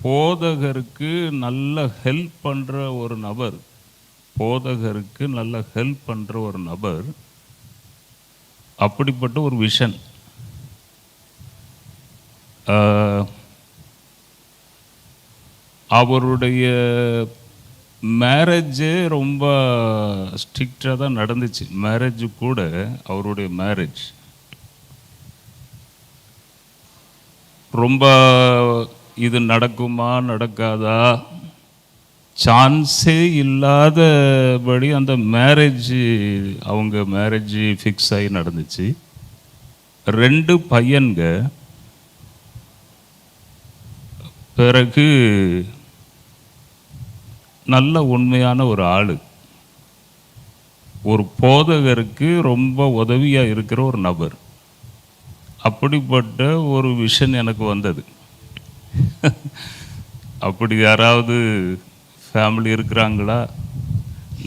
போதகருக்கு நல்ல ஹெல்ப் பண்ணுற ஒரு நபர், போதகருக்கு நல்ல ஹெல்ப் பண்ணுற ஒரு நபர், அப்படிப்பட்ட ஒரு விஷன். அவருடைய மேரேஜே ரொம்ப ஸ்ட்ரிக்டாக தான் நடந்துச்சு. மேரேஜ் கூட அவருடைய மேரேஜ் ரொம்ப இது நடக்குமா நடக்காதா சான்ஸே இல்லாதபடி அந்த அவங்க மேரேஜ் ஃபிக்ஸ் ஆகி நடந்துச்சு. 2 பையன்க. பிறகு நல்ல உண்மையான ஒரு ஆள், ஒரு போதகருக்கு ரொம்ப உதவியாக இருக்கிற ஒரு நபர். அப்படிப்பட்ட ஒரு விஷன் எனக்கு வந்தது. அப்படி யாராவது ஃபேமிலி இருக்கிறாங்களா?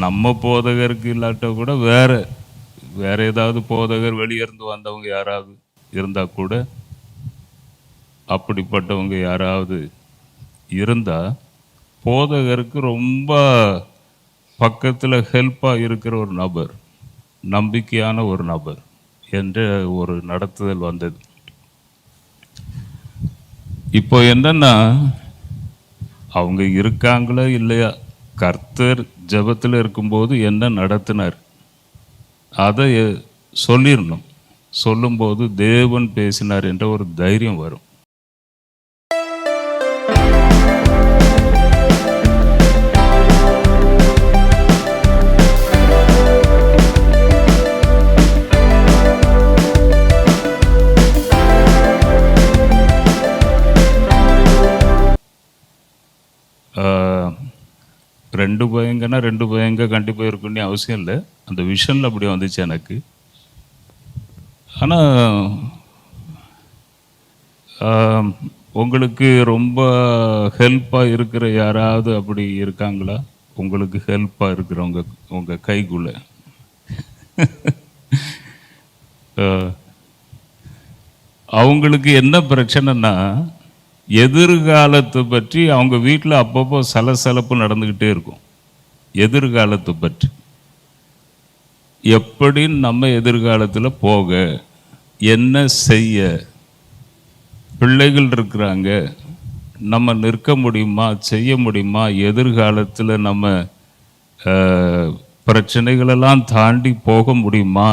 நம்ம போதகருக்கு இல்லாட்ட கூட வேற ஏதாவது போதகர் வெளியே இருந்து வந்தவங்க யாராவது இருந்தால் கூட, அப்படிப்பட்டவங்க யாராவது இருந்தால் போதகருக்கு ரொம்ப பக்கத்தில் ஹெல்ப்பாக இருக்கிற ஒரு நபர், நம்பிக்கையான ஒரு நபர் என்ற ஒரு நடத்துதல் வந்தது. இப்போ என்னன்னா, அவங்க இருக்காங்களா இல்லையா, கர்த்தர் ஜெபத்தில் இருக்கும்போது என்ன நடத்தினார் அதை சொல்லிடணும். சொல்லும்போது தேவன் பேசினார் என்ற ஒரு தைரியம் வரும். ரெண்டு பையங்கன்னா 2 பையங்க கண்டிப்பாக இருக்குன்னு அவசியம் இல்லை. அந்த விஷனில் அப்படி வந்துச்சு எனக்கு. ஆனால் உங்களுக்கு ரொம்ப ஹெல்ப்பாக இருக்கிற யாராவது அப்படி இருக்காங்களா? உங்களுக்கு ஹெல்ப்பாக இருக்கிறவங்க உங்கள் கைக்குள்ள? அவங்களுக்கு என்ன பிரச்சனைன்னா, எதிர்காலத்தை பற்றி அவங்க வீட்டில் அப்பப்போ சலசலப்பு நடந்துக்கிட்டே இருக்கும். எதிர்காலத்தை பற்றி எப்படி நம்ம எதிர்காலத்தில் போக, என்ன செய்ய, பிள்ளைகள் இருக்கிறாங்க, நம்ம நிற்க முடியுமா, செய்ய முடியுமா, எதிர்காலத்தில் நம்ம பிரச்சனைகளெல்லாம் தாண்டி போக முடியுமா,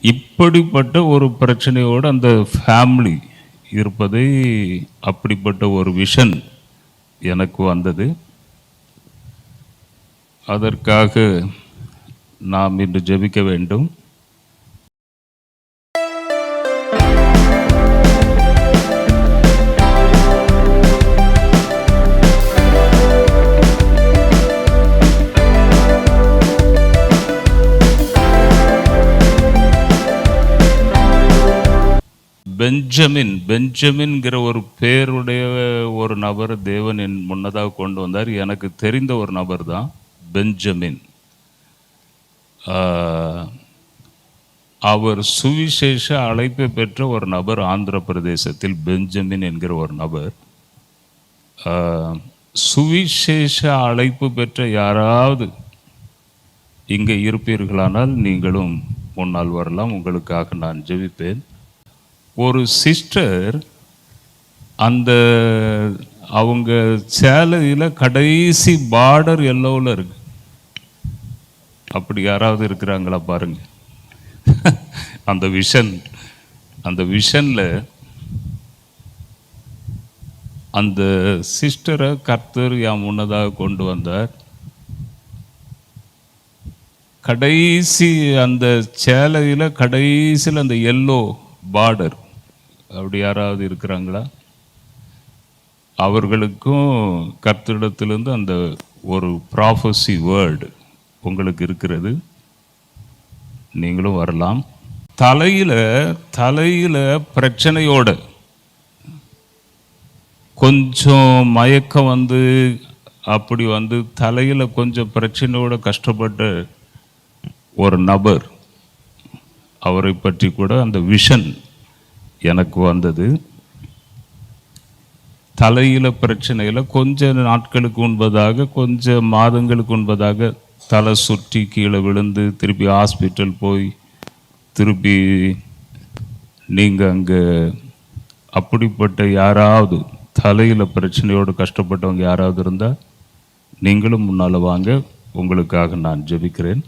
இப்படிப்பட்ட ஒரு பிரச்சனையோடு அந்த ஃபேமிலி இருப்பதை, அப்படிப்பட்ட ஒரு விஷன் எனக்கு வந்தது. அதற்காக நாம் இன்று ஜெபிக்க வேண்டும். பெஞ்சமின்கிற ஒரு பேருடைய ஒரு நபர் தேவன் என் முன்னதாக கொண்டு வந்தார். எனக்கு தெரிந்த ஒரு நபர் தான் பெஞ்சமின். அவர் சுவிசேஷ அழைப்பை பெற்ற ஒரு நபர். ஆந்திர பிரதேசத்தில் பெஞ்சமின் என்கிற ஒரு நபர். சுவிசேஷ அழைப்பு பெற்ற யாராவது இங்கே இருப்பீர்களானால் நீங்களும் முன்னால் வரலாம், உங்களுக்காக நான் ஜெபிப்பேன். ஒரு சிஸ்டர் அவங்க சேலையில் கடைசி பார்டர் எல்லோவில் இருக்கு. அப்படி யாராவது இருக்கிறாங்களா பாருங்க. அந்த விஷன்ல அந்த சிஸ்டரை கர்த்தர் என் முன்னதாக கொண்டு வந்தார். கடைசி அந்த சேலையில் கடைசியில் அந்த எல்லோ பார்டர், அப்படி யாராவது இருக்கிறாங்களா? அவர்களுக்கும் கர்த்தரிடத்திலிருந்து அந்த ஒரு ப்ராஃபஸி வேர்டு உங்களுக்கு இருக்கிறது. நீங்களும் வரலாம். தலையில பிரச்சனையோட கொஞ்சம் மயக்கம் அப்படி தலையில கொஞ்சம் பிரச்சனையோட கஷ்டப்பட்ட ஒரு நபர், அவரை பற்றி கூட அந்த விஷன் எனக்கு வந்தது. தலையில பிரச்சனையில் கொஞ்ச நாட்களுக்கு முன்பதாக, கொஞ்ச மாதங்களுக்கு முன்பதாக தலை சுற்றி கீழே விழுந்து திருப்பி ஹாஸ்பிட்டல் போய் திருப்பி நீங்கள் அங்கே அப்படிப்பட்ட யாராவது தலையில் பிரச்சனையோடு கஷ்டப்பட்டவங்க யாராவது இருந்தால் நீங்களும் முன்னால் வாங்க, உங்களுக்காக நான் ஜெபிக்கிறேன்.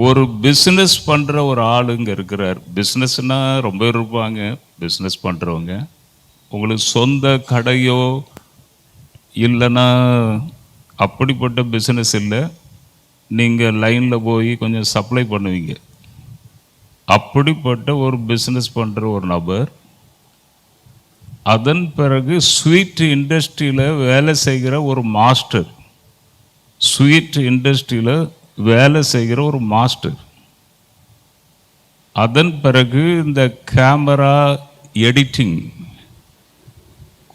ஒரு பிஸ்னஸ் பண்ணுற ஒரு ஆளுங்க இருக்கிறார். பிஸ்னஸ்னால் ரொம்ப இருப்பாங்க பிஸ்னஸ் பண்ணுறவங்க. உங்களுக்கு சொந்த கடையோ இல்லைன்னா அப்படிப்பட்ட பிஸ்னஸ் இல்லை, நீங்கள் லைனில் போய் கொஞ்சம் சப்ளை பண்ணுவீங்க. அப்படிப்பட்ட ஒரு பிஸ்னஸ் பண்ணுற ஒரு நபர் அதன் பிறகு ஸ்வீட் இண்டஸ்ட்ரியில் வேலை செய்கிற ஒரு மாஸ்டர், ஸ்வீட் இண்டஸ்ட்ரியில் வேலை செய்கிற ஒரு மாஸ்டர், அதன் பிறகு இந்த கேமரா எடிட்டிங்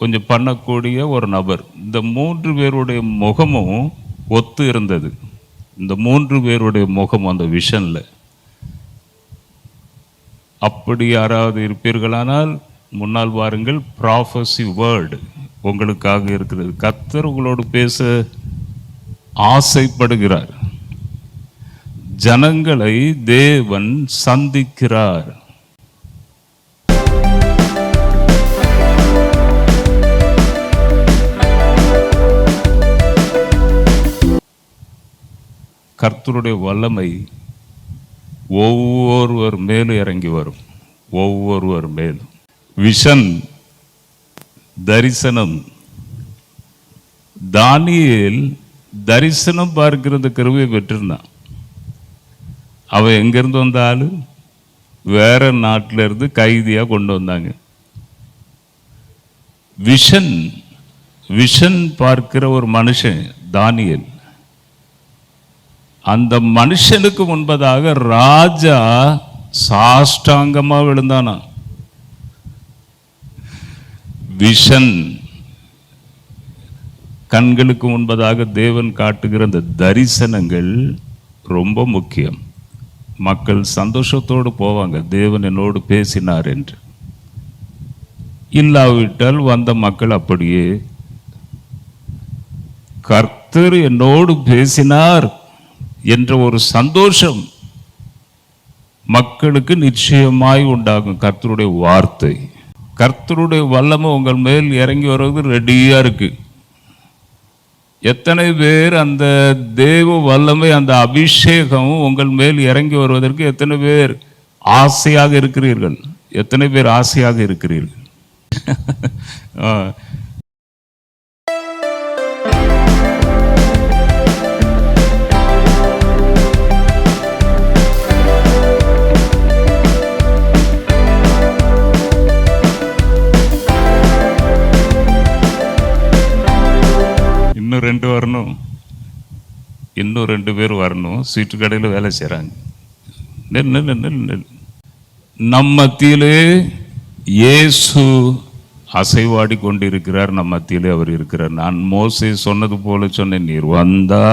கொஞ்சம் பண்ணக்கூடிய ஒரு நபர். இந்த 3 பேருடைய முகமும் ஒத்து இருந்தது. இந்த 3 பேருடைய முகம் அந்த விஷனில். அப்படி யாராவது இருப்பீர்களானால் முன்னால் வாருங்கள். ப்ராஃபஸி வேர்டு உங்களுக்காக இருக்கிறது. கர்த்தர் உங்களோடு பேச ஆசைப்படுகிறார். ஜனங்களை தேவன் சந்திக்கிறார். கர்த்தருடைய வல்லமை ஒவ்வொருவர் மேலும் இறங்கி வரும். ஒவ்வொருவர் மேலும் விஷன், தரிசனம். தானியேல் தரிசனம் பார்க்கிறது கிருபை பெற்றிருந்தான். அவன் எங்கேருந்து வந்தாலும் வேற நாட்டில் இருந்து கைதியாக கொண்டு வந்தாங்க. விஷன் பார்க்கிற ஒரு மனுஷன் தானியேல். அந்த மனுஷனுக்கு முன்பதாக ராஜா சாஷ்டாங்கமா விழுந்தானா. விஷன், கண்களுக்கு முன்பதாக தேவன் காட்டுகிற அந்த தரிசனங்கள் ரொம்ப முக்கியம். மக்கள் சந்தோஷத்தோடு போவாங்க, தேவன் என்னோடு பேசினார் என்று. இல்லாவிட்டால் வந்த மக்கள் அப்படியே, கர்த்தர் என்னோடு பேசினார் என்ற ஒரு சந்தோஷம் மக்களுக்கு நிச்சயமாய் உண்டாகும். கர்த்தருடைய வார்த்தை, கர்த்தருடைய வல்லமை உங்கள் மேல் இறங்கி வருவது ரெடியா இருக்கு. எத்தனை பேர் அந்த தேவ வல்லமை, அந்த அபிஷேகம் உங்கள் மேல் இறங்கி வருவதற்கு எத்தனை பேர் ஆசையாக இருக்கிறீர்கள்? எத்தனை பேர் ஆசையாக இருக்கிறீர்கள்? இன்னும் 2 வரணும், இன்னும் 2 பேர் வரணும். சீட்டு கடையில் வேலை செய்கிறாங்க. நம் மத்தியிலே இயேசு அசைவாடி கொண்டிருக்கிறார். நம் மத்தியிலே அவர் இருக்கிறார். நான் மோசே சொன்னது போல சொன்னேன், நீர் வந்தா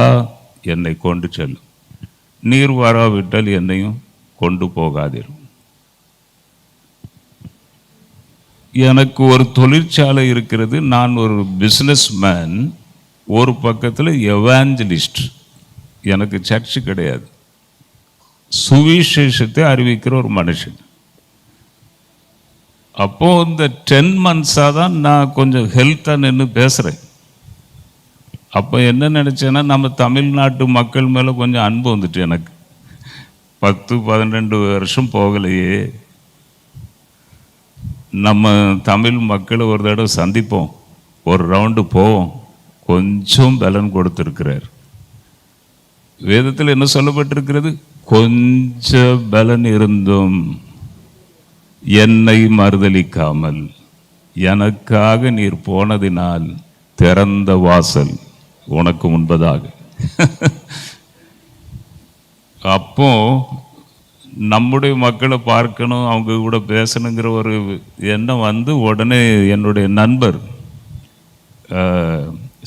என்னை கொண்டு செல்லும், நீர் வராவிட்டால் என்னையும் கொண்டு போகாதீர். எனக்கு ஒரு தொழிற்சாலை இருக்கிறது, நான் ஒரு பிஸ்னஸ் மேன், ஒரு பக்கத்தில் எவாஞ்சலிஸ்ட். எனக்கு சர்ச்சு கிடையாது, சுவிசேஷத்தை அறிவிக்கிற ஒரு மனுஷன். அப்போ இந்த 10 months-ஆ தான் நான் கொஞ்சம் ஹெல்த்தாக நின்று பேசுகிறேன். அப்போ என்ன நினச்சேன்னா, நம்ம தமிழ்நாட்டு மக்கள் மேலே கொஞ்சம் அன்பு வந்துட்டு, எனக்கு 10-12 வருஷம் போகலையே, நம்ம தமிழ் மக்களை ஒரு தடவை சந்திப்போம், ஒரு ரவுண்டு போவோம். கொஞ்சம் பலன் கொடுத்திருக்கிறார். வேதத்தில் என்ன சொல்லப்பட்டிருக்கிறது? கொஞ்சம் பலன் இருந்தும் என்னை மறுதலிக்காமல் எனக்காக நீர் போனதினால் திறந்த வாசல் உனக்கு முன்பதாக. அப்போ நம்முடைய மக்களை பார்க்கணும், அவங்க கூட பேசணுங்கிற ஒரு எண்ணம் வந்து உடனே என்னுடைய நண்பர்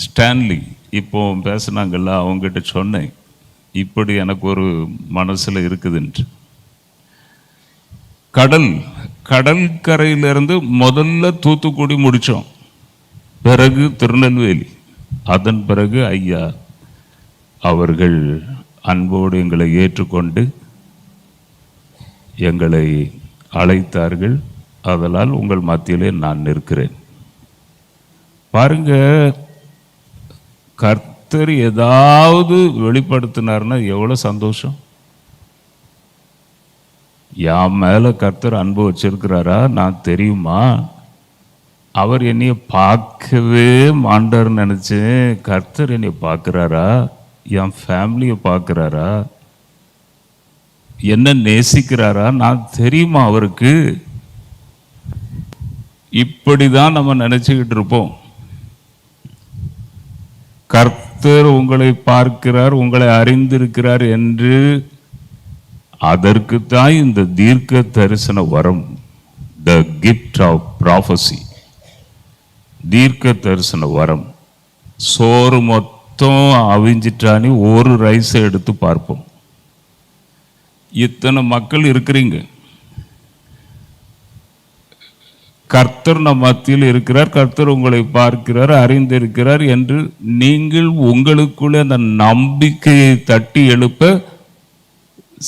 ஸ்டான்லி இப்போ பேசுனாங்கல்ல, அவங்ககிட்ட சொன்னேன், இப்படி எனக்கு ஒரு மனசுல இருக்குதுன்று. கடற்கரையிலிருந்து முதல்ல தூத்துக்குடி முடிச்சோம், பிறகு திருநெல்வேலி, அதன் பிறகு ஐயா அவர்கள் அன்போடு எங்களை ஏற்றுக்கொண்டு எங்களை அழைத்தார்கள். அதனால் உங்கள் மத்தியிலே நான் நிற்கிறேன். பாருங்க, கர்த்தர் ஏதாவது வெளிப்படுத்தினார்னா எவ்வளவு சந்தோஷம். என் மேல கர்த்தர் அன்பு வச்சிருக்கிறாரா நான் தெரியுமா? அவர் என்னைய பார்க்கவே மாட்டார்னு நினைச்சேன். கர்த்தர் என்னை பார்க்கிறாரா? என் ஃபேமிலியை பார்க்கிறாரா? என்ன நேசிக்கிறாரா நான் தெரியுமா அவருக்கு? இப்படிதான் நம்ம நினைச்சுக்கிட்டு இருப்போம். கர்த்தர் உங்களை பார்க்கிறார், உங்களை அறிந்திருக்கிறார் என்று, அதற்குத்தான் இந்த தீர்க்க தரிசன வரம், த கிஃப்ட் ஆஃப் ப்ராஃபசி, தீர்க்க தரிசன வரம். சோறு மொத்தம் அவிஞ்சிட்டானி ஒரு ரைஸை எடுத்து பார்ப்போம். இத்தனை மக்கள் இருக்கிறீங்க, கர்த்தர் நம் மத்தியில் இருக்கிறார், கர்த்தர் உங்களை பார்க்கிறார், அறிந்திருக்கிறார் என்று நீங்கள் உங்களுக்குள்ளே அந்த நம்பிக்கையை தட்டி எழுப்ப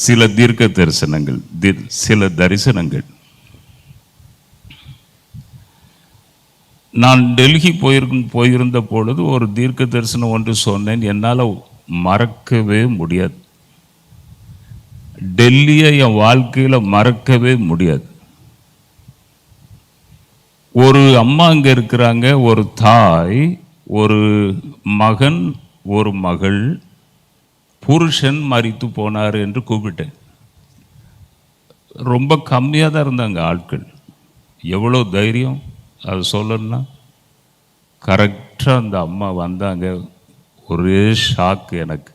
சில தீர்க்க தரிசனங்கள், சில தரிசனங்கள். நான் டெல்லி போயிருந்த பொழுது ஒரு தீர்க்க தரிசனம் ஒன்று சொன்னேன், என்னால் மறக்கவே முடியாது. டெல்லியை என் வாழ்க்கையில் மறக்கவே முடியாது. ஒரு அம்மா அங்கே இருக்கிறாங்க, ஒரு தாய், ஒரு மகன், ஒரு மகள், புருஷன் மரித்து போனார் என்று கூப்பிட்டேன். ரொம்ப கம்மியாக தான் இருந்தாங்க ஆட்கள். எவ்வளோ தைரியம் அது சொல்லணும்னா. கரெக்டாக அந்த அம்மா வந்தாங்க. ஒரே ஷாக் எனக்கு.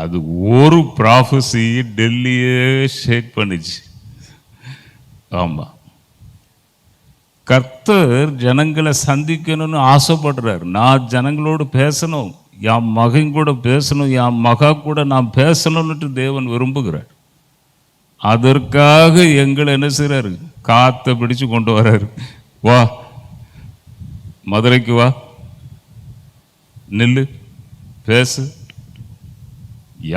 அது ஒரு ப்ராஃபஸி டெல்லியே ஷேக் பண்ணிச்சு. ஆமாம், கர்த்தர் ஜனங்களை சந்திக்கணும்னு ஆசைப்படுறார். நான் ஜனங்களோடு பேசணும், என் மகன் கூட பேசணும், என் மகா கூட நான் பேசணும்னுட்டு தேவன் விரும்புகிறார். அதற்காக எங்களை என்ன செய்கிறாரு? காற்றை பிடிச்சு கொண்டு வர்றாரு. வா மதுரைக்கு வா, நில்லு, பேசு.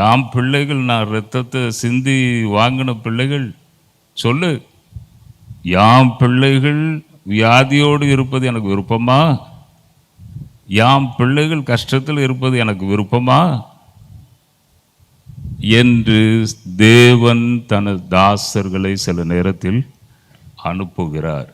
என் பிள்ளைகள், நான் ரத்தத்தை சிந்தி வாங்கின பிள்ளைகள், சொல்லு. என் பிள்ளைகள் வியாதியோடு இருப்பது எனக்கு விருப்பமா? என் பிள்ளைகள் கஷ்டத்தில் இருப்பது எனக்கு விருப்பமா என்று தேவன் தனது தாசர்களை சில நேரத்தில் அனுப்புகிறார்.